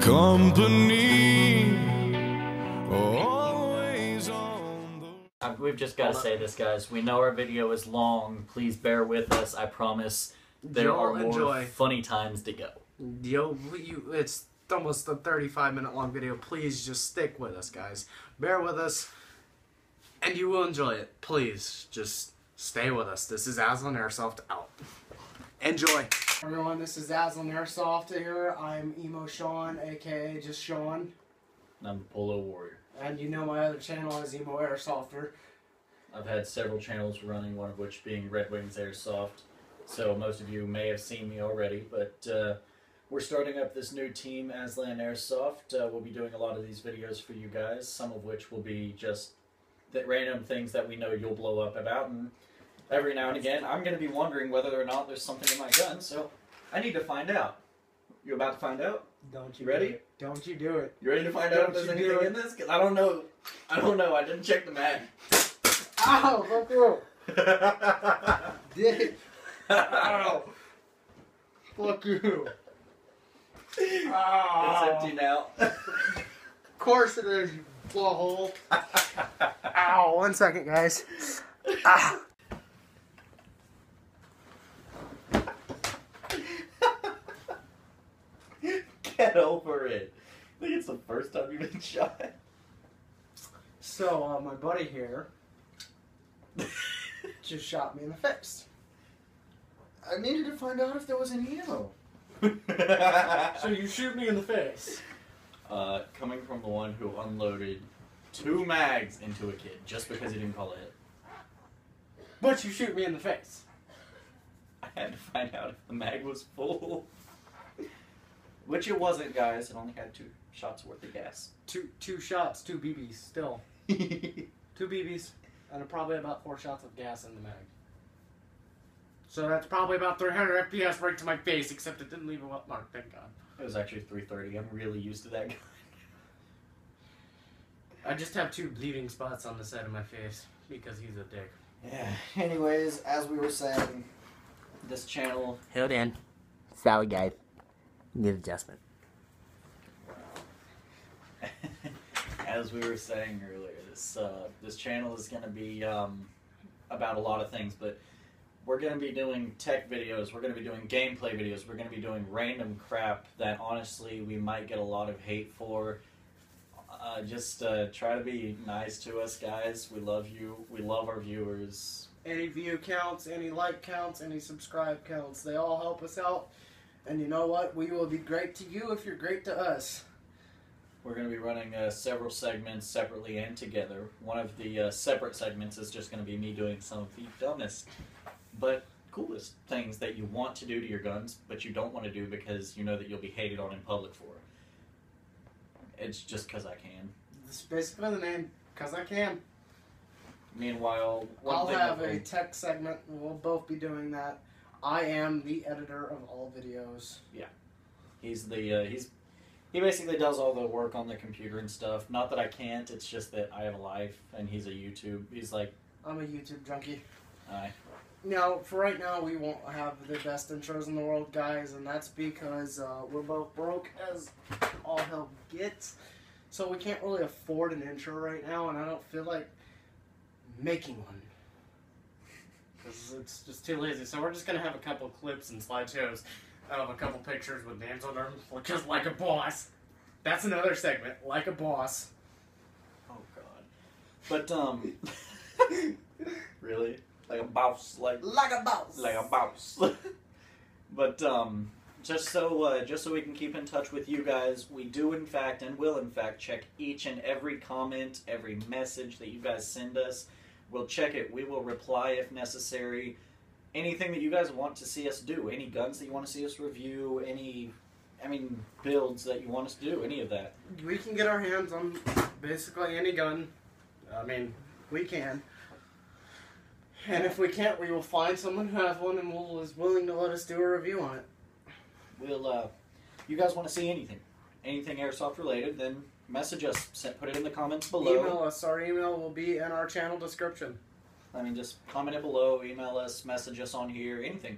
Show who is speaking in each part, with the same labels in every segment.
Speaker 1: company, always on the...
Speaker 2: We've just got to say this, guys. We know our video is long. Please bear with us. I promise there are more funny times to go.
Speaker 3: It's almost a 35-minute long video. Please just stick with us, guys. Bear with us, and you will enjoy it. Please, just stay with us. This is Aslan Airsoft out. Enjoy. Everyone, this is Aslan Airsoft here. I'm Emo Sean, aka just Sean.
Speaker 2: I'm Polo Warrior.
Speaker 3: And you know my other channel is Emo Airsofter.
Speaker 2: I've had several channels running, one of which being Red Wings Airsoft. So most of you may have seen me already, but we're starting up this new team, Aslan Airsoft. We'll be doing a lot of these videos for you guys, some of which will be just the random things that we know you'll blow up about, and every now and again I'm going to be wondering whether or not there's something in my gun, so I need to find out. You about to find out?
Speaker 3: Don't you
Speaker 2: ready?
Speaker 3: Don't you do it.
Speaker 2: You ready to find out if there's anything in this? Because I don't know. I don't know. I didn't check the mag.
Speaker 3: Ow! Fuck you! Dick! Ow! Fuck you!
Speaker 2: It's empty now.
Speaker 3: Of course it is, you blowhole. Ow! 1 second, guys. Ah.
Speaker 2: Get over it. I think it's the first time you've been shot.
Speaker 3: So, my buddy here just shot me in the face.
Speaker 2: I needed to find out if there was any ammo.
Speaker 3: So you shoot me in the face?
Speaker 2: Coming from the one who unloaded 2 mags into a kid just because he didn't call it.
Speaker 3: But you shoot me in the face.
Speaker 2: I had to find out if the mag was full. Which it wasn't, guys. It only had 2 shots worth of gas.
Speaker 3: Two shots, 2 BBs, still. 2 BBs, and probably about 4 shots of gas in the mag. So that's probably about 300 FPS right to my face, except it didn't leave a wet mark, thank God.
Speaker 2: It was actually 330. I'm really used to that guy.
Speaker 3: I just have 2 bleeding spots on the side of my face, because he's a dick.
Speaker 2: Yeah, anyways, as we were saying, this channel...
Speaker 3: Hold in. Sorry, guys. Need adjustment.
Speaker 2: As we were saying earlier, this channel is going to be about a lot of things, but we're going to be doing tech videos, we're going to be doing gameplay videos, we're going to be doing random crap that honestly we might get a lot of hate for. Just try to be nice to us, guys. We love you. We love our viewers.
Speaker 3: Any view counts, any like counts, any subscribe counts. They all help us out. And you know what? We will be great to you if you're great to us.
Speaker 2: We're going to be running several segments separately and together. One of the separate segments is just going to be me doing some of the dumbest but coolest things that you want to do to your guns, but you don't want to do because you know that you'll be hated on in public for it. It's just because I can.
Speaker 3: This is basically the name, because I can.
Speaker 2: Meanwhile,
Speaker 3: I'll have a tech segment. We'll both be doing that. I am the editor of all videos.
Speaker 2: Yeah. He's the, he basically does all the work on the computer and stuff. Not that I can't, it's just that I have a life, and he's a YouTube. He's like...
Speaker 3: I'm a YouTube junkie.
Speaker 2: Aye.
Speaker 3: Now, for right now, we won't have the best intros in the world, guys, and that's because we're both broke as all hell gets. So we can't really afford an intro right now, and I don't feel like making one. Because it's just too lazy. So we're just going to have a couple clips and slideshows of a couple pictures with names on them. Just like a boss. That's another segment. Like a boss.
Speaker 2: Oh, God. But, really? Like a boss. Like
Speaker 3: a boss.
Speaker 2: Like a boss. But, just so we can keep in touch with you guys, we do in fact and will in fact check each and every comment, every message that you guys send us. We'll check it. We will reply if necessary. Anything that you guys want to see us do. Any guns that you want to see us review. Any, builds that you want us to do. Any of that.
Speaker 3: We can get our hands on basically any gun. We can. And if we can't, we will find someone who has one and is willing to let us do a review on it.
Speaker 2: We'll, you guys want to see anything. Anything Airsoft related, then message us. Put it in the comments below.
Speaker 3: Email us. Our email will be in our channel description.
Speaker 2: Just comment it below, email us, message us on here, anything.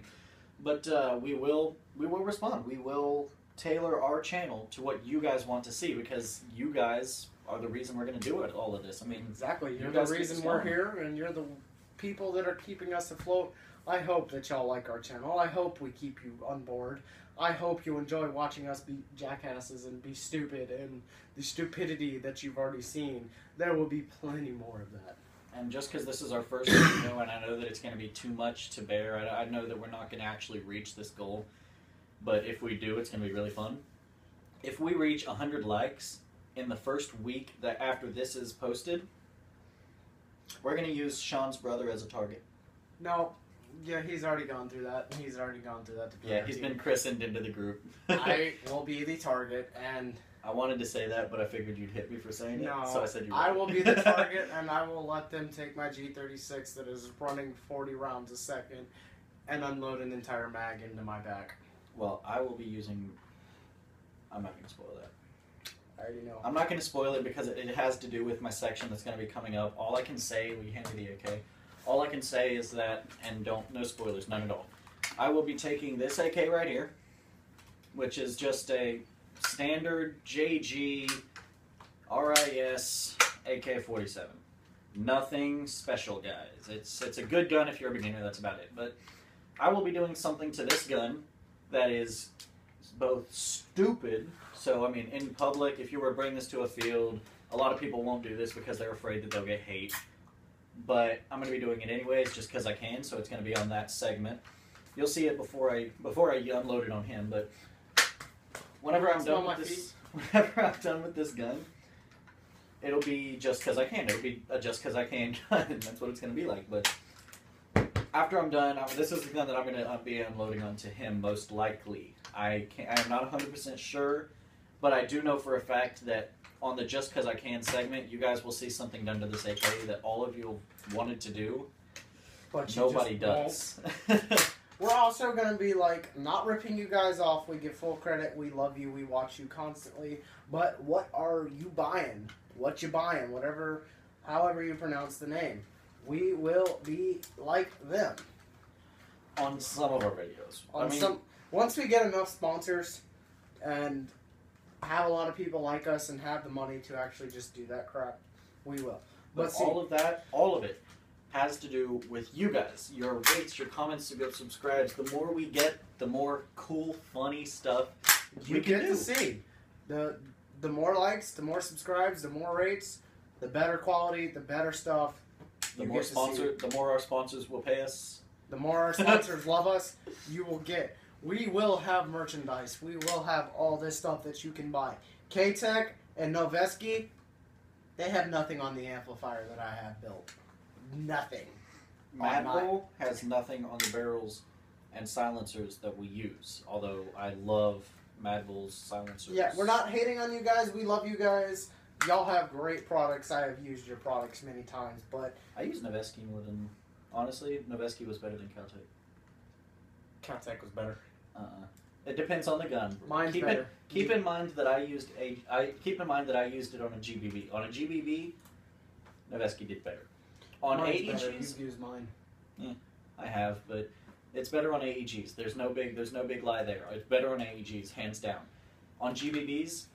Speaker 2: But we will respond. We will tailor our channel to what you guys want to see, because you guys are the reason we're going to do it, all of this. I mean,
Speaker 3: exactly. You're
Speaker 2: you
Speaker 3: the
Speaker 2: guys keep
Speaker 3: reason
Speaker 2: us
Speaker 3: we're
Speaker 2: going.
Speaker 3: here, and you're the people that are keeping us afloat. I hope that y'all like our channel. I hope we keep you on board. I hope you enjoy watching us be jackasses and be stupid, and the stupidity that you've already seen. There will be plenty more of that.
Speaker 2: And just because this is our first video, and I know that it's going to be too much to bear, I know that we're not going to actually reach this goal, but if we do, it's going to be really fun. If we reach 100 likes in the first week that after this is posted, we're going to use Sean's brother as a target.
Speaker 3: No, yeah, he's already gone through that. He's already gone through that.
Speaker 2: Yeah, he's been christened into the group.
Speaker 3: I will be the target, and
Speaker 2: I wanted to say that, but I figured you'd hit me for saying
Speaker 3: no,
Speaker 2: it, so I said you would.
Speaker 3: I will be the target, and I will let them take my G36 that is running 40 rounds a second and unload an entire mag into my back.
Speaker 2: Well, I will be using... I'm not going to spoil that.
Speaker 3: I already know.
Speaker 2: I'm not going to spoil it because it has to do with my section that's going to be coming up. All I can say, will you hand me the AK? All I can say is that, and no spoilers, none at all. I will be taking this AK right here, which is just a standard JG RIS AK-47. Nothing special, guys. It's a good gun if you're a beginner, that's about it. But I will be doing something to this gun that is both stupid. So, I mean, in public, if you were to bring this to a field, a lot of people won't do this because they're afraid that they'll get hate. But I'm going to be doing it anyways just because I can, so it's going to be on that segment. You'll see it before I unload it on him, but whenever I'm done with this gun, it'll be just because I can. It'll be a just because I can gun, and that's what it's going to be like. But after I'm done, this is the gun that I'm going to be unloading onto him most likely. I'm not 100% sure, but I do know for a fact that on the Just Cause I Can segment, you guys will see something done to this AK that all of you wanted to do,
Speaker 3: But
Speaker 2: nobody does.
Speaker 3: We're also going to be, like, not ripping you guys off. We give full credit. We love you. We watch you constantly. But what are you buying? What you buying? However you pronounce the name. We will be like them.
Speaker 2: On some of our videos.
Speaker 3: Once we get enough sponsors and have a lot of people like us and have the money to actually just do that crap, we will.
Speaker 2: But
Speaker 3: see,
Speaker 2: all of it, has to do with you guys. Your rates, your comments, your subscribes. The more we get, the more cool, funny stuff
Speaker 3: you get to see. The more likes, the more subscribes, the more rates, the better quality, the better stuff.
Speaker 2: The more our sponsors will pay us.
Speaker 3: The more our sponsors love us, you will get. We will have merchandise. We will have all this stuff that you can buy. K-Tech and Noveski, they have nothing on the amplifier that I have built. Nothing.
Speaker 2: Madbull has nothing on the barrels and silencers that we use. Although I love Madbull's silencers.
Speaker 3: Yeah, we're not hating on you guys. We love you guys. Y'all have great products. I have used your products many times, but
Speaker 2: I use Noveski more than... Honestly, Noveski was better than Caltech.
Speaker 3: Caltech was better.
Speaker 2: It depends on the gun.
Speaker 3: Mine's better.
Speaker 2: Keep in mind that I used it on a GBB. On a GBB, Noveski did better. On
Speaker 3: Mine's
Speaker 2: AEGs,
Speaker 3: You've used mine.
Speaker 2: Yeah, I have, but it's better on AEGs. There's no big lie there. It's better on AEGs, hands down. On GBBs,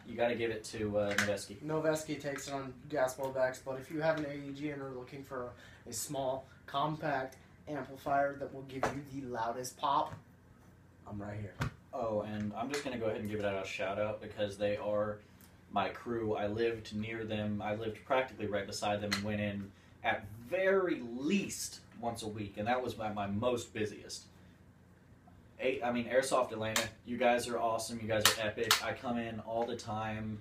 Speaker 2: you got to give it to Noveski.
Speaker 3: Noveski takes it on gas blowbacks, but if you have an AEG and are looking for a small, compact amplifier that will give you the loudest pop, I'm right here.
Speaker 2: Oh, and I'm just going to go ahead and give it a shout out because they are my crew. I lived near them. I lived practically right beside them and went in at very least once a week, and that was my most busiest. Airsoft Atlanta, you guys are awesome. You guys are epic. I come in all the time.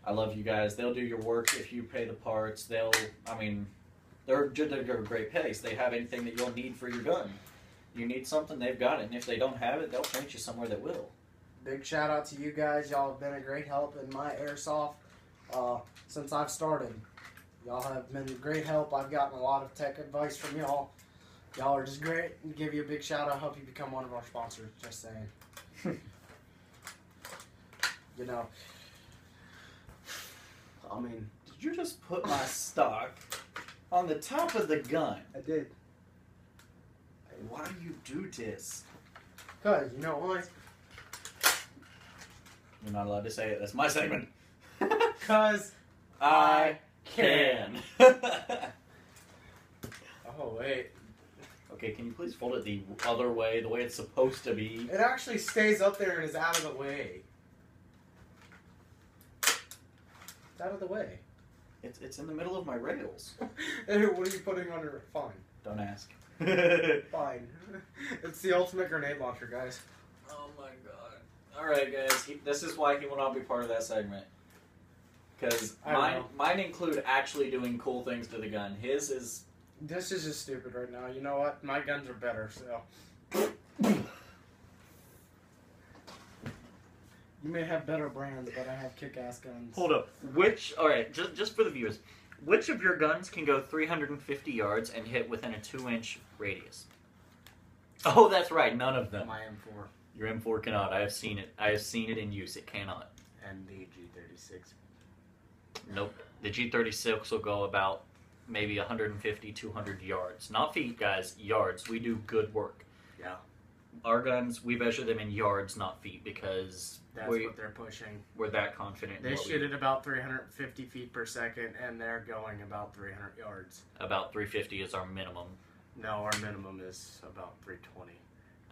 Speaker 2: I love you guys. They'll do your work if you pay the parts. They're a great pace. They have anything that you'll need for your gun. You need something, they've got it. And if they don't have it, they'll point you somewhere that will.
Speaker 3: Big shout out to you guys. Y'all have been a great help in my Airsoft since I've started. Y'all have been great help. I've gotten a lot of tech advice from y'all. Y'all are just great. And give you a big shout out. Hope you become one of our sponsors. Just saying. You know.
Speaker 2: Did you just put my stock on the top of the gun?
Speaker 3: I did.
Speaker 2: Why do you do this?
Speaker 3: Because, you know why?
Speaker 2: You're not allowed to say it. That's my segment.
Speaker 3: Cause
Speaker 2: I can.
Speaker 3: Oh wait.
Speaker 2: Okay, can you please fold it the other way, the way it's supposed to be?
Speaker 3: It actually stays up there and is out of the way. It's out of the way.
Speaker 2: It's in the middle of my rails.
Speaker 3: And what are you putting under? Fine.
Speaker 2: Don't ask.
Speaker 3: Fine. It's the ultimate grenade launcher, guys.
Speaker 2: Oh my god. Alright guys, this is why he will not be part of that segment. Because mine include actually doing cool things to the gun. His is...
Speaker 3: This is just stupid right now. You know what? My guns are better, so... You may have better brands, but I have kick-ass guns.
Speaker 2: Hold up. Alright, just for the viewers. Which of your guns can go 350 yards and hit within a 2-inch radius? Oh, that's right. None of them.
Speaker 3: My M4.
Speaker 2: Your M4 cannot. I have seen it. I have seen it in use. It cannot.
Speaker 3: And the G36.
Speaker 2: Nope. The G36 will go about maybe 150, 200 yards. Not feet, guys. Yards. We do good work.
Speaker 3: Yeah.
Speaker 2: Our guns, we measure them in yards, not feet, because
Speaker 3: that's what they're pushing.
Speaker 2: We're that confident.
Speaker 3: They shoot at about 350 feet per second, and they're going about 300 yards.
Speaker 2: About 350 is our minimum.
Speaker 3: No, our minimum is about 320.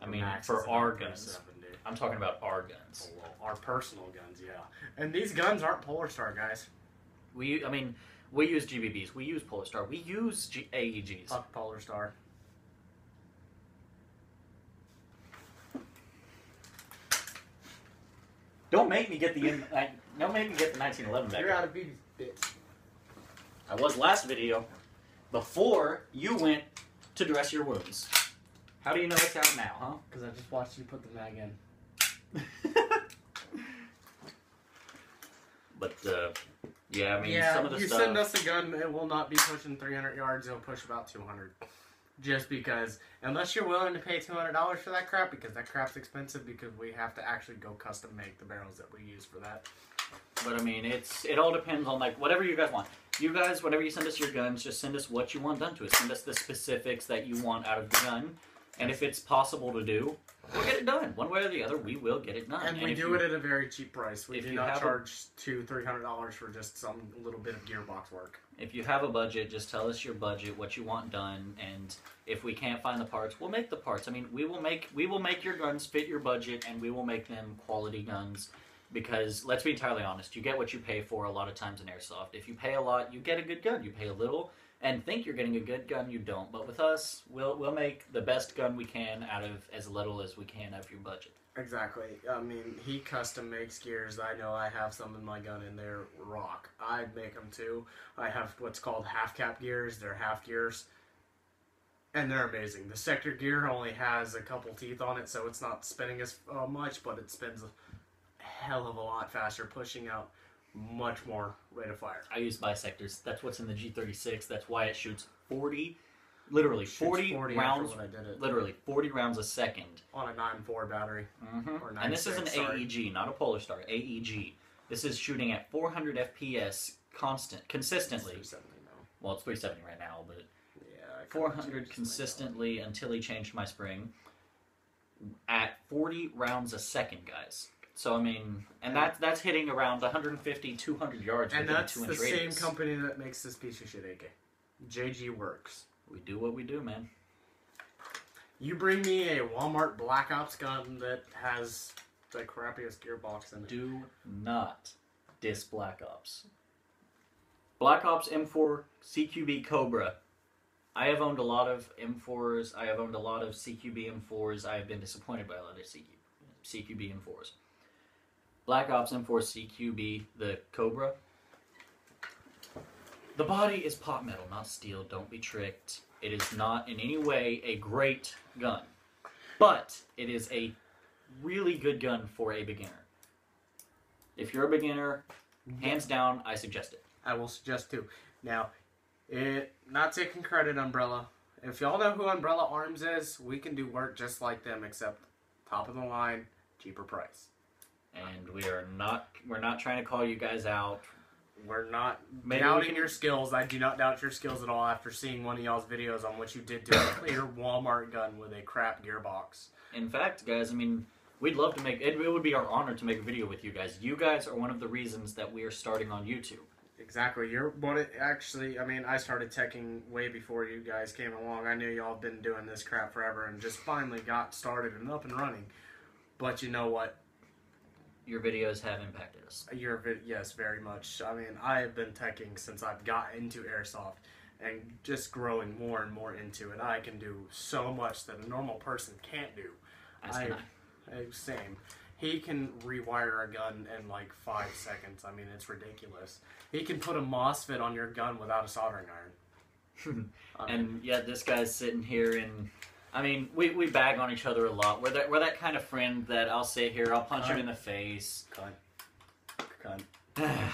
Speaker 2: I mean, for our guns. I'm talking about our guns.
Speaker 3: Oh, well, our personal guns, yeah. And these guns aren't Polar Star, guys.
Speaker 2: We use GBBs. We use Polar Star. We use AEGs.
Speaker 3: Fuck Polar Star.
Speaker 2: Don't make me get the 1911 back.
Speaker 3: You're out of BB bits.
Speaker 2: I was last video before you went to dress your wounds. How do you know it's out now, huh?
Speaker 3: Because I just watched you put the mag in.
Speaker 2: But yeah, I mean,
Speaker 3: yeah,
Speaker 2: some of the
Speaker 3: you
Speaker 2: stuff.
Speaker 3: send us a gun, it will not be pushing 300 yards. It'll push about 200. Just because, unless you're willing to pay $200 for that crap, because that crap's expensive, because we have to actually go custom make the barrels that we use for that.
Speaker 2: But I mean, it all depends on like whatever you guys want. You guys, whenever you send us your guns, just send us what you want done to it. Send us the specifics that you want out of the gun, and if it's possible to do, we'll get it done. One way or the other, we will get it done.
Speaker 3: And we do it at a very cheap price. We do not charge $200-300 for just some little bit of gearbox work.
Speaker 2: If you have a budget, just tell us your budget, what you want done, and if we can't find the parts, we'll make the parts. I mean, we will make your guns fit your budget, and we will make them quality guns. Because let's be entirely honest, you get what you pay for a lot of times in Airsoft. If you pay a lot, you get a good gun. You pay a little and think you're getting a good gun, you don't. But with us, we'll make the best gun we can out of as little as we can out of your budget.
Speaker 3: Exactly. I mean, he custom makes gears. I know I have some in my gun and they're rock. I make them too. I have what's called half cap gears. They're half gears. And they're amazing. The sector gear only has a couple teeth on it, so it's not spinning as much, but it spins hell of a lot faster, pushing out much more rate of fire.
Speaker 2: I use bisectors. That's what's in the G36. That's why it shoots 40, literally 40 rounds. Literally 40 rounds a second
Speaker 3: on a 9.4 battery.
Speaker 2: Or and this is an AEG, not a Polar Star. AEG. This is shooting at 400 FPS consistently.
Speaker 3: It's 370 now.
Speaker 2: Well, it's 370 right now, but
Speaker 3: yeah,
Speaker 2: 400 consistently until he changed my spring at 40 rounds a second, guys. So, I mean, and that's hitting around 150, 200 yards
Speaker 3: and
Speaker 2: within
Speaker 3: that's
Speaker 2: a 2-inch
Speaker 3: the
Speaker 2: radius.
Speaker 3: same company that makes this piece of shit AK. JG Works.
Speaker 2: We do what we do, man.
Speaker 3: You bring me a Walmart Black Ops gun that has the crappiest gearbox in it.
Speaker 2: Do not diss Black Ops. Black Ops M4 CQB Cobra. I have owned a lot of M4s. I have owned a lot of CQB M4s. I have been disappointed by a lot of CQB M4s. Black Ops M4 CQB, the Cobra. The body is pot metal, not steel. Don't be tricked. It is not in any way a great gun. But it is a really good gun for a beginner. If you're a beginner, hands down, I suggest it.
Speaker 3: I will suggest too. Now, not taking credit, Umbrella. If y'all know who Umbrella Arms is, we can do work just like them, except top of the line, cheaper price.
Speaker 2: And we're not trying to call you guys out.
Speaker 3: We're not doubting your skills. I do not doubt your skills at all after seeing one of y'all's videos on what you did to a clear Walmart gun with a crap gearbox.
Speaker 2: In fact, guys, I mean, we'd love to make it. It would be our honor to make a video with you guys. You guys are one of the reasons that we are starting on YouTube.
Speaker 3: Exactly. You're what it actually. I mean, I started teching way before you guys came along. I knew y'all been doing this crap forever, and just finally got started and up and running. But you know what?
Speaker 2: Your videos have impacted us.
Speaker 3: Yes, very much. I mean, I have been teching since I've got into Airsoft, and just growing more and more into it. I can do so much that a normal person can't do. Same. He can rewire a gun in like 5 seconds. I mean, it's ridiculous. He can put a MOSFET on your gun without a soldering iron.
Speaker 2: And yeah, this guy's sitting here, and I mean, we bag on each other a lot. We're that kind of friend that I'll sit here, I'll punch him in the face.
Speaker 3: Cunt.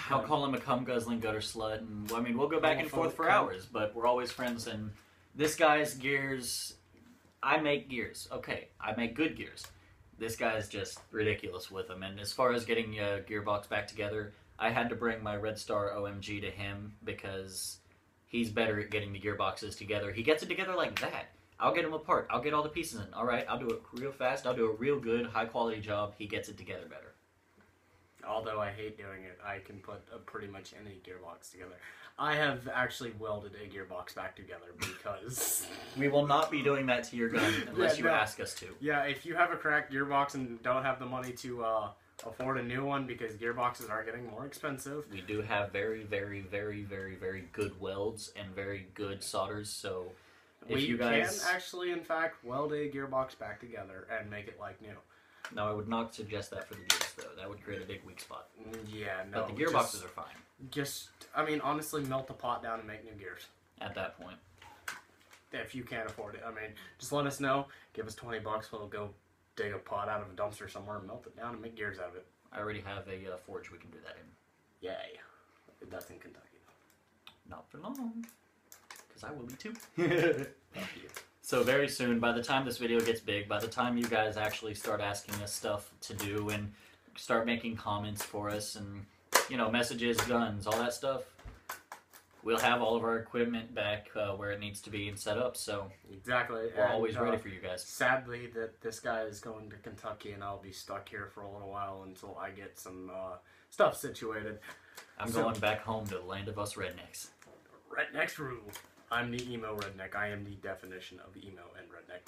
Speaker 2: I'll call him a cum guzzling gutter slut, and I mean, we'll go back and forth for hours, but we're always friends. And this guy's gears, I make gears. Okay, I make good gears. This guy's just ridiculous with them. And as far as getting a gearbox back together, I had to bring my Red Star OMG to him because he's better at getting the gearboxes together. He gets it together like that. I'll get them apart. I'll get all the pieces in. All right, I'll do it real fast. I'll do a real good, high-quality job. He gets it together better.
Speaker 3: Although I hate doing it, I can put pretty much any gearbox together. I have actually welded a gearbox back together because...
Speaker 2: We will not be doing that to your gun unless you ask us to.
Speaker 3: Yeah, if you have a cracked gearbox and don't have the money to afford a new one because gearboxes are getting more expensive.
Speaker 2: We do have very, very, very, very, very good welds and very good solders, so if you guys...
Speaker 3: can actually, in fact, weld a gearbox back together and make it like new.
Speaker 2: No, I would not suggest that for the gears, though. That would create a big weak spot.
Speaker 3: Yeah, no.
Speaker 2: But the gearboxes are fine.
Speaker 3: I mean, honestly, melt the pot down and make new gears.
Speaker 2: At that point.
Speaker 3: If you can't afford it. I mean, just let us know. Give us $20. We'll go dig a pot out of a dumpster somewhere, melt it down, and make gears out of it.
Speaker 2: I already have a forge we can do that in.
Speaker 3: Yay. That's in Kentucky, though.
Speaker 2: Not for long. Because I will be too.
Speaker 3: Fuck you.
Speaker 2: So very soon, by the time this video gets big, by the time you guys actually start asking us stuff to do and start making comments for us and, you know, messages, guns, all that stuff, we'll have all of our equipment back where it needs to be and set up, so
Speaker 3: exactly.
Speaker 2: We're always ready for you guys.
Speaker 3: Sadly, that this guy is going to Kentucky and I'll be stuck here for a little while until I get some stuff situated.
Speaker 2: I'm going back home to the land of us rednecks.
Speaker 3: Rednecks rule. I'm the emo redneck. I am the definition of emo and redneck.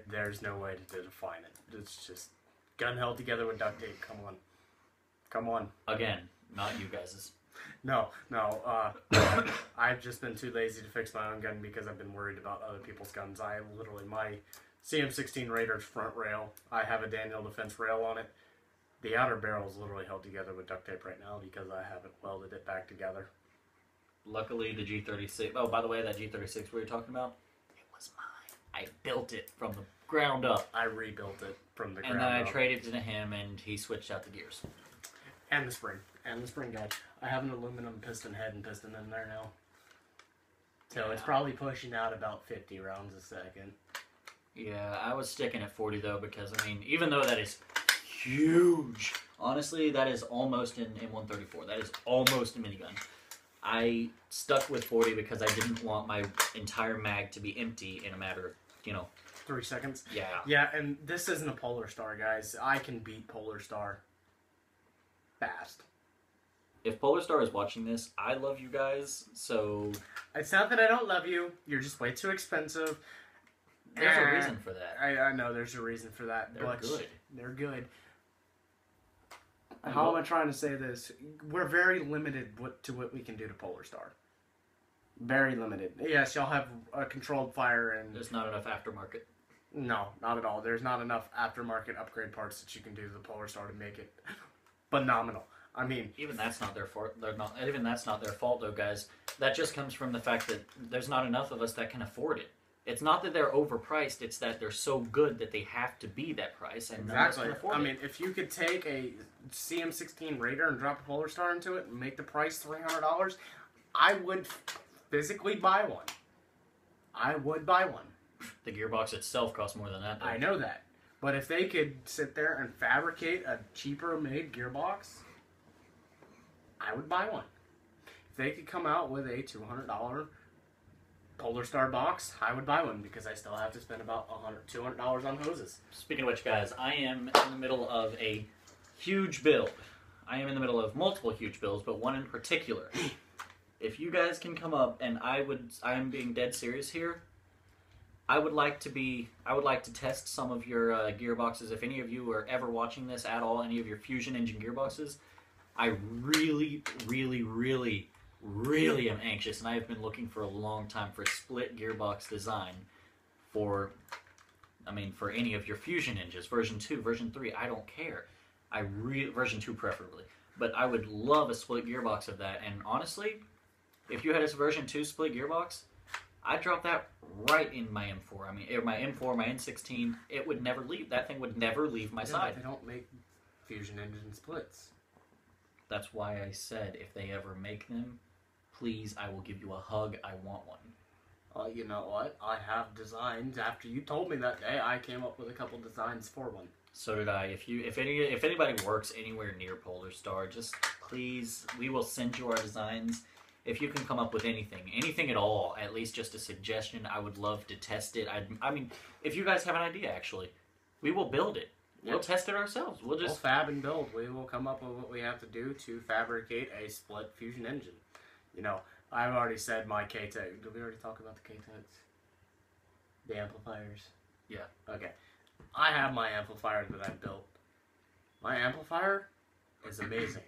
Speaker 3: There's no way to define it. It's just gun held together with duct tape. Come on. Come on.
Speaker 2: Again, not you guys's.
Speaker 3: No. I've just been too lazy to fix my own gun because I've been worried about other people's guns. My CM16 Raider's front rail, I have a Daniel Defense rail on it. The outer barrel is literally held together with duct tape right now because I haven't welded it back together.
Speaker 2: Luckily, the G36... Oh, by the way, that G36 we were talking about, it was mine. I built it from the ground up.
Speaker 3: I rebuilt it from the ground
Speaker 2: up. And then I
Speaker 3: up.
Speaker 2: traded it to him, and he switched out the gears.
Speaker 3: And the spring. And the spring guide. I have an aluminum piston head and piston in there now. So it's probably pushing out about 50 rounds a second.
Speaker 2: Yeah, I was sticking at 40, though, because, I mean, even though that is huge, honestly, that is almost an M134. That is almost a minigun. I stuck with 40 because I didn't want my entire mag to be empty in a matter of,
Speaker 3: 3 seconds?
Speaker 2: Yeah.
Speaker 3: Yeah, and this isn't a Polar Star, guys. I can beat Polar Star fast.
Speaker 2: If Polar Star is watching this, I love you guys, so...
Speaker 3: It's not that I don't love you. You're just way too expensive.
Speaker 2: There's a reason for that.
Speaker 3: I know there's a reason for that.
Speaker 2: They're good.
Speaker 3: They're good. How am I trying to say this? We're very limited to what we can do to Polar Star. Very limited. Yes, y'all have a controlled fire and...
Speaker 2: There's not enough aftermarket.
Speaker 3: No, not at all. There's not enough aftermarket upgrade parts that you can do to the Polar Star to make it phenomenal. I mean... Even that's not their fault.
Speaker 2: Even that's not their fault, though, guys. That just comes from the fact that there's not enough of us that can afford it. It's not that they're overpriced, it's that they're so good that they have to be that price, and
Speaker 3: exactly. I mean, if you could take a CM16 Raider and drop a Polar Star into it and make the price $300, I would physically buy one. I would buy one.
Speaker 2: The gearbox itself costs more than that, though.
Speaker 3: I know that. But if they could sit there and fabricate a cheaper made gearbox, I would buy one. If they could come out with a $200 Polar Star box, I would buy one because I still have to spend about $100, $200 on hoses.
Speaker 2: Speaking of which, guys, I am in the middle of a huge build. I am in the middle of multiple huge builds, but one in particular. If you guys can come up, and I am being dead serious here. I would like to test some of your gearboxes. If any of you are ever watching this at all, any of your Fusion engine gearboxes, I really, really, really, really am anxious, and I have been looking for a long time for a split gearbox design for any of your Fusion engines, version 2, version 3, I don't care. Version 2 preferably. But I would love a split gearbox of that, and honestly, if you had a version 2 split gearbox, I'd drop that right in my M4. I mean, my M4, my N16, it would never leave. That thing would never leave my side.
Speaker 3: They don't make Fusion engine splits.
Speaker 2: That's why I said if they ever make them, please, I will give you a hug. I want one.
Speaker 3: You know what? I have designs. After you told me that day, I came up with a couple designs for one.
Speaker 2: So did I. If anybody works anywhere near Polar Star, just please, we will send you our designs. If you can come up with anything at all, at least just a suggestion, I would love to test it. I mean, if you guys have an idea, actually, we will build it. We'll test it ourselves. We'll
Speaker 3: fab and build. We will come up with what we have to do to fabricate a split Fusion engine. You know, I've already said my K-Tech. Did we already talk about the K-Techs? The amplifiers?
Speaker 2: Yeah.
Speaker 3: Okay. I have my amplifier that I built. My amplifier is amazing.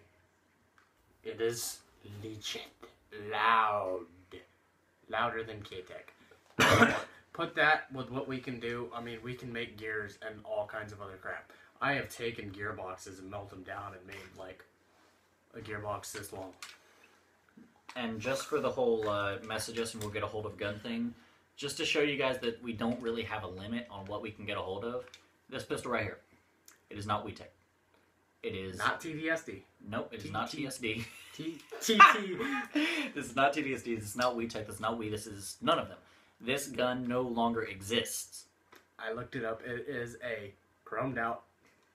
Speaker 3: It is legit. Loud. Louder than K-Tech. Put that with what we can do. I mean, we can make gears and all kinds of other crap. I have taken gearboxes and melted them down and made, like, a gearbox this long.
Speaker 2: And just for the whole message us and we'll get a hold of gun thing, just to show you guys that we don't really have a limit on what we can get a hold of, this pistol right here, it is not WeTech. It is...
Speaker 3: Not TDSD.
Speaker 2: Nope, it is not TSD.
Speaker 3: TT.
Speaker 2: This is not TDSD, this is not WeTech, this is not this is none of them. This gun no longer exists.
Speaker 3: I looked it up. It is a chromed out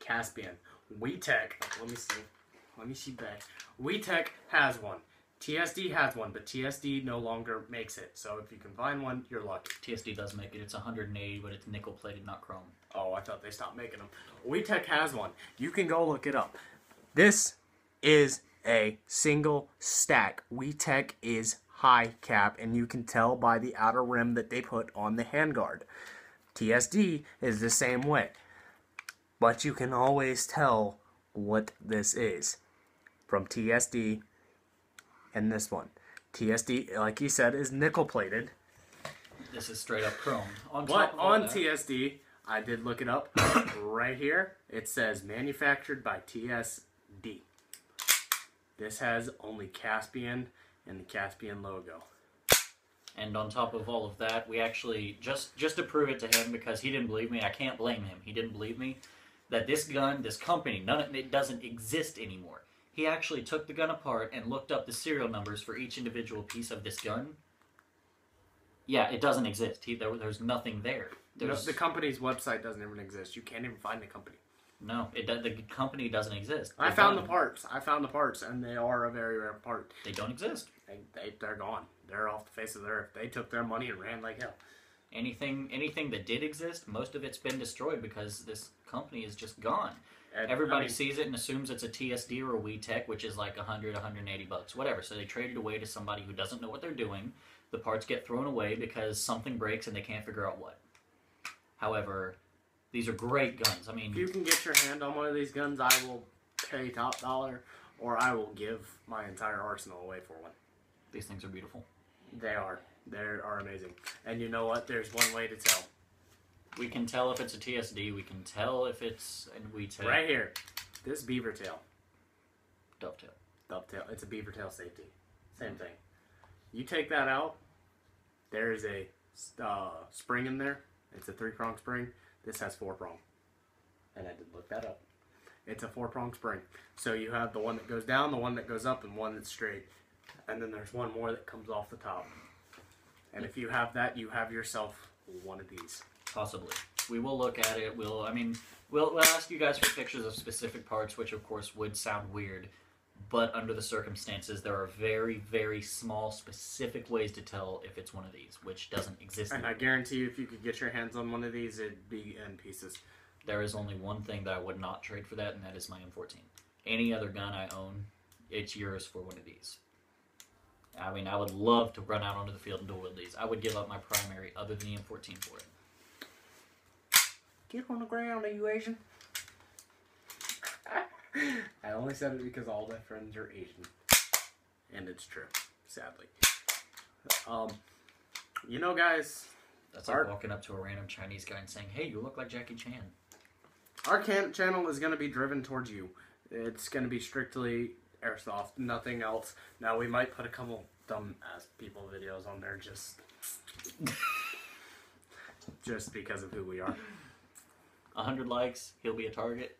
Speaker 3: Caspian. WeTech. Let me see back. WeTech has one. TSD has one, but TSD no longer makes it. So if you can find one, you're lucky.
Speaker 2: TSD does make it. It's 180, but it's nickel plated, not chrome.
Speaker 3: Oh, I thought they stopped making them. WeTech has one. You can go look it up. This is a single stack. WeTech is high cap, and you can tell by the outer rim that they put on the handguard. TSD is the same way, but you can always tell what this is from TSD and this one. TSD, like you said, is nickel plated.
Speaker 2: This is straight up chrome.
Speaker 3: On TSD, I did look it up. Right here, it says manufactured by TSD. This has only Caspian and the Caspian logo.
Speaker 2: And on top of all of that, we actually, just to prove it to him, because he didn't believe me, I can't blame him, he didn't believe me, that this gun, this company, it doesn't exist anymore. He actually took the gun apart and looked up the serial numbers for each individual piece of this gun. Yeah, it doesn't exist. There's nothing there.
Speaker 3: The company's website doesn't even exist. You can't even find the company.
Speaker 2: No, the company doesn't exist.
Speaker 3: I found the parts. And they are a very rare part.
Speaker 2: They don't exist.
Speaker 3: They're gone. They're off the face of the earth. They took their money and ran like hell.
Speaker 2: Anything that did exist, most of it's been destroyed because this company is just gone.
Speaker 3: And,
Speaker 2: everybody sees it and assumes it's a TSD or a WeTech, which is like $100, $180, whatever. So they trade it away to somebody who doesn't know what they're doing. The parts get thrown away because something breaks and they can't figure out what. However, these are great guns. I mean,
Speaker 3: if you can get your hand on one of these guns, I will pay top dollar, or I will give my entire arsenal away for one.
Speaker 2: These things are beautiful.
Speaker 3: They are. They are amazing. And you know what? There's one way to tell.
Speaker 2: We can tell if it's a TSD. We can tell if it's a WeTech.
Speaker 3: Right here. This beaver tail.
Speaker 2: Dovetail.
Speaker 3: Dovetail. It's a beaver tail safety. Same thing. You take that out. There is a spring in there. It's a 3-prong spring. This has 4-prong. And I did look that up. It's a 4-prong spring. So you have the one that goes down, the one that goes up, and one that's straight. And then there's one more that comes off the top. And if you have that, you have yourself one of these.
Speaker 2: Possibly. We will look at it. We'll ask you guys for pictures of specific parts, which of course would sound weird. but under the circumstances, there are very, very small, specific ways to tell if it's one of these, which doesn't exist.
Speaker 3: And I guarantee you, if you could get your hands on one of these, it'd be in pieces.
Speaker 2: There is only one thing that I would not trade for that, and that is my M14. Any other gun I own, it's yours for one of these. I mean, I would love to run out onto the field and dual wield these. I would give up my primary other than the M14 for it.
Speaker 3: Get on the ground, are you Asian? I only said it because all my friends are Asian. And it's true, sadly. You know, guys...
Speaker 2: That's like walking up to a random Chinese guy and saying, hey, you look like Jackie Chan.
Speaker 3: Our channel is going to be driven towards you. It's going to be strictly Airsoft, nothing else. Now, we might put a couple dumb-ass people videos on there just because of who we are.
Speaker 2: 100 likes, he'll be a target.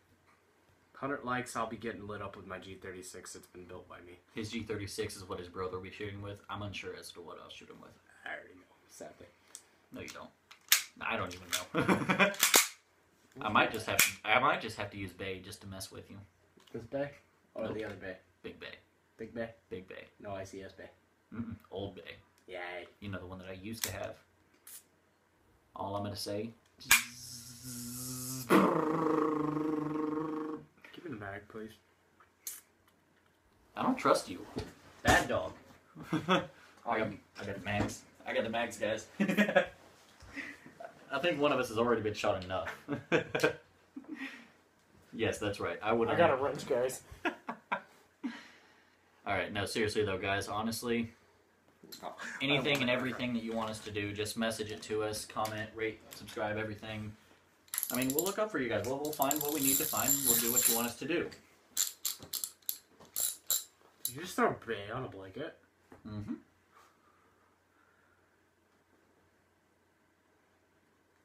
Speaker 3: 100 likes, I'll be getting lit up with my G36 that's been built by me.
Speaker 2: His G36 is what his brother will be shooting with. I'm unsure as to what I'll shoot him with.
Speaker 3: I already know, sadly.
Speaker 2: No, you don't. I don't even know. I might just have to use Bay just to mess with you.
Speaker 3: This Bay? Or
Speaker 2: Nope.
Speaker 3: the other Bay?
Speaker 2: Big Bay.
Speaker 3: Big Bay?
Speaker 2: Big Bay.
Speaker 3: No ICS Bay.
Speaker 2: Old Bay.
Speaker 3: Yay.
Speaker 2: You know, the one that I used to have. All I'm gonna say.
Speaker 3: Give me the mag, please.
Speaker 2: I don't trust you. Bad dog. I got the mags. I got the mags, guys. I think one of us has already been shot enough. Yes, that's right. I
Speaker 3: got a wrench, guys.
Speaker 2: Alright, no, seriously though, guys, honestly, anything and everything that you want us to do, just message it to us, comment, rate, subscribe, everything. I mean, we'll look up for you guys. We'll find what we need to find, and we'll do what you want us to do.
Speaker 3: Did you just throw Bay on a blanket?
Speaker 2: Mm-hmm.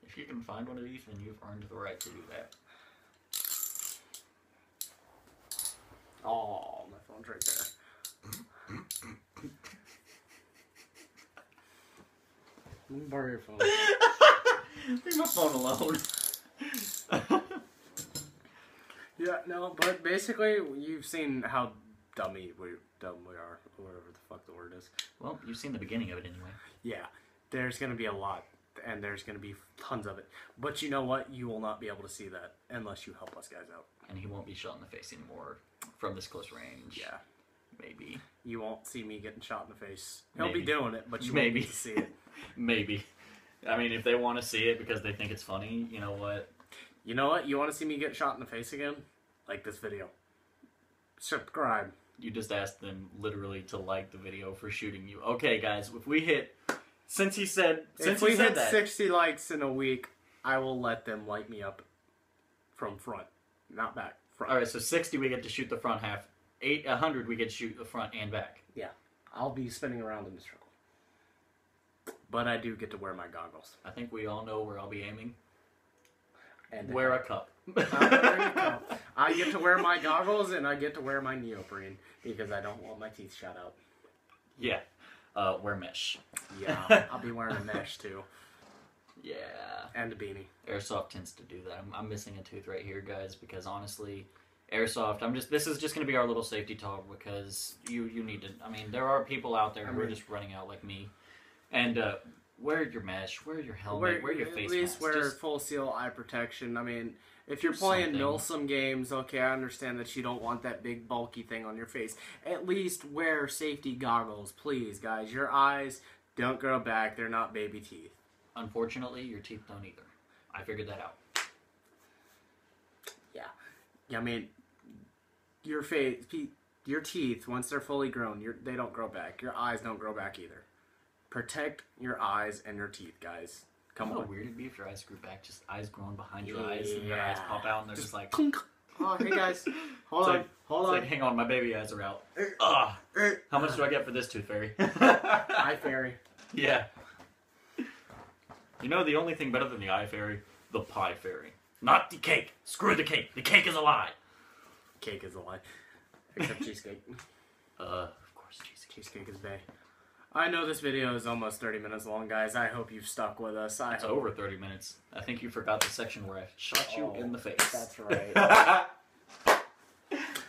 Speaker 2: If you can find one of these, then you've earned the right to do that.
Speaker 3: Oh, my phone's right there. Let me borrow your phone.
Speaker 2: Leave my phone alone.
Speaker 3: Yeah, no, but basically, you've seen how dumb we are, or whatever the fuck the word is.
Speaker 2: Well, you've seen the beginning of it anyway.
Speaker 3: Yeah, there's going to be a lot, and there's going to be tons of it. But you know what? You will not be able to see that unless you help us guys out.
Speaker 2: And he won't be shot in the face anymore from this close range.
Speaker 3: Yeah.
Speaker 2: Maybe.
Speaker 3: You won't see me getting shot in the face. He'll
Speaker 2: Maybe.
Speaker 3: be doing it, but you
Speaker 2: Maybe.
Speaker 3: won't get to see it.
Speaker 2: Maybe. I mean, if they want to see it because they think it's funny, you know what?
Speaker 3: You know what? You want to see me get shot in the face again? Like this video. Subscribe.
Speaker 2: You just asked them literally to like the video for shooting you. Okay, guys, if we hit... Since he said that,
Speaker 3: 60 likes in a week, I will let them light me up from front. Not back. Front.
Speaker 2: Alright, so 60 we get to shoot the front half. 100 we get to shoot the front and back.
Speaker 3: Yeah. I'll be spinning around in the circle. But I do get to wear my goggles.
Speaker 2: I think we all know where I'll be aiming.
Speaker 3: And
Speaker 2: Wear a cup.
Speaker 3: I get to wear my goggles and I get to wear my neoprene because I don't want my teeth shot out.
Speaker 2: Yeah. Wear mesh.
Speaker 3: Yeah, I'll be wearing a mesh too.
Speaker 2: Yeah.
Speaker 3: And a beanie.
Speaker 2: Airsoft tends to do that. I'm missing a tooth right here, guys, because honestly, Airsoft, this is just going to be our little safety talk because you need to, I mean, there are people out there who are just running out like me. And wear your mesh, wear your helmet, wear your face mask.
Speaker 3: At least wear full seal eye protection. I mean, if you're playing Milsim games, okay, I understand that you don't want that big bulky thing on your face. At least wear safety goggles, please, guys. Your eyes don't grow back. They're not baby teeth.
Speaker 2: Unfortunately, your teeth don't either. I figured that out.
Speaker 3: Yeah, I mean, your teeth, once they're fully grown, they don't grow back. Your eyes don't grow back either. Protect your eyes and your teeth, guys. Come on.
Speaker 2: How weird it'd be if your eyes grew back, just eyes growing behind your eyes, and your eyes pop out, and they're just like...
Speaker 3: Clunk. Oh, hey guys. Hold on.
Speaker 2: It's like, hang on, my baby eyes are out. Ugh. How much do I get for this tooth fairy?
Speaker 3: Eye fairy.
Speaker 2: Yeah. You know the only thing better than the eye fairy? The pie fairy. Not the cake. Screw the cake. The cake is a lie.
Speaker 3: Cake is a lie. Except cheesecake.
Speaker 2: Of course cheesecake.
Speaker 3: Cheesecake is bae. I know this video is almost 30 minutes long, guys. I hope you've stuck with us.
Speaker 2: It's over 30 minutes. I think you forgot the section where I shot you in the face.
Speaker 3: That's right.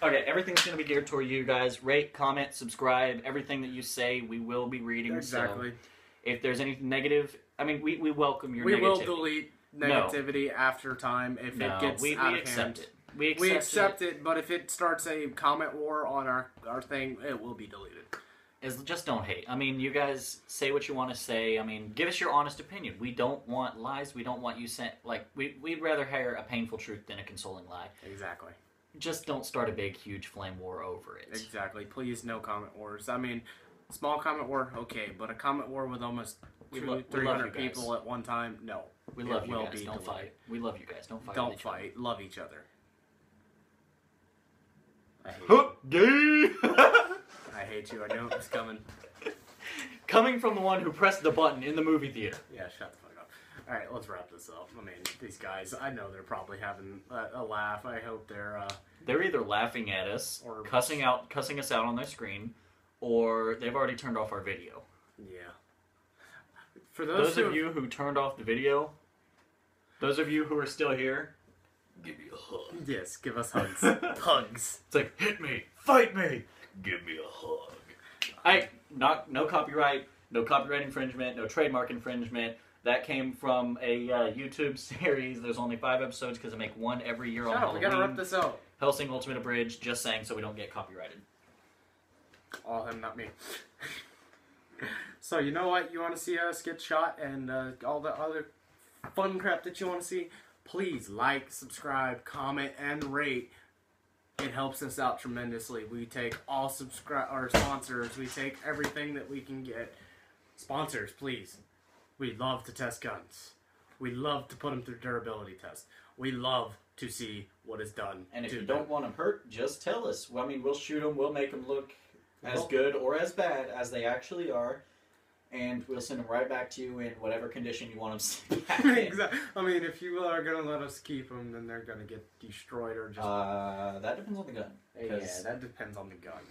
Speaker 2: Okay, everything's going to be geared toward you guys. Rate, comment, subscribe. Everything that you say, we will be reading.
Speaker 3: Exactly.
Speaker 2: So if there's anything negative, I mean, we welcome your negativity.
Speaker 3: We will delete negativity after time if it gets out of hand.
Speaker 2: We
Speaker 3: accept it, but if it starts a comment war on our thing, it will be deleted.
Speaker 2: Just don't hate. I mean, you guys say what you want to say. I mean, give us your honest opinion. We don't want lies. We don't want you saying, like, we'd rather hear a painful truth than a consoling lie.
Speaker 3: Exactly.
Speaker 2: Just don't start a big, huge flame war over it.
Speaker 3: Exactly. Please, no comment wars. I mean, small comment war, okay, but a comment war with almost 300 people at one time, no.
Speaker 2: We love you guys. Don't fight. We love you guys. Don't fight.
Speaker 3: Don't fight. Love each other. I hate I hate you. I knew it was coming.
Speaker 2: Coming from the one who pressed the button in the movie theater.
Speaker 3: Yeah, shut the fuck up. Alright, let's wrap this up. I mean, these guys, I know they're probably having a laugh. I hope they're...
Speaker 2: They're either laughing at us, or cussing us out on their screen, or they've already turned off our video.
Speaker 3: Yeah. For
Speaker 2: those of you who turned off the video, those of you who are still here, give me a hug.
Speaker 3: Yes, give us hugs. Hugs.
Speaker 2: It's like, hit me, fight me, give me a hug. No copyright, no copyright infringement, no trademark infringement. That came from a YouTube series. There's only 5 episodes because I make one every year on Halloween.
Speaker 3: We gotta rip this out.
Speaker 2: Hellsing Ultimate Abridged, just saying so we don't get copyrighted.
Speaker 3: All him, not me. So, you know what? You want to see us get shot and all the other fun crap that you want to see? Please like, subscribe, comment, and rate. It helps us out tremendously. We take all our sponsors. We take everything that we can get. Sponsors, please. We love to test guns. We love to put them through durability tests. We love to see what is done.
Speaker 2: And if you don't want them hurt, just tell us. Well, I mean, we'll shoot them. We'll make them look as good or as bad as they actually are. And we'll send them right back to you in whatever condition you want them sent back in.
Speaker 3: Exactly. I mean, if you are going to let us keep them, then they're going to get destroyed or just...
Speaker 2: that depends on the gun.
Speaker 3: Yeah, that depends on the gun.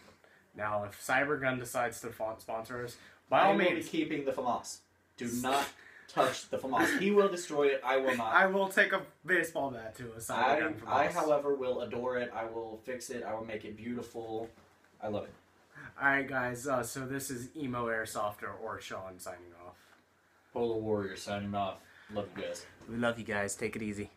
Speaker 3: Now, if Cybergun decides to sponsor us, by all means...
Speaker 2: I will be keeping the FAMAS. Do not touch the FAMAS. He will destroy it. I will not.
Speaker 3: I will take a baseball bat to a Cybergun FAMAS.
Speaker 2: I, however, will adore it. I will fix it. I will make it beautiful. I love it.
Speaker 3: Alright, guys. So this is Emo Airsofter or Sean signing off.
Speaker 2: Polar Warrior signing off. Love you guys.
Speaker 3: We love you guys. Take it easy.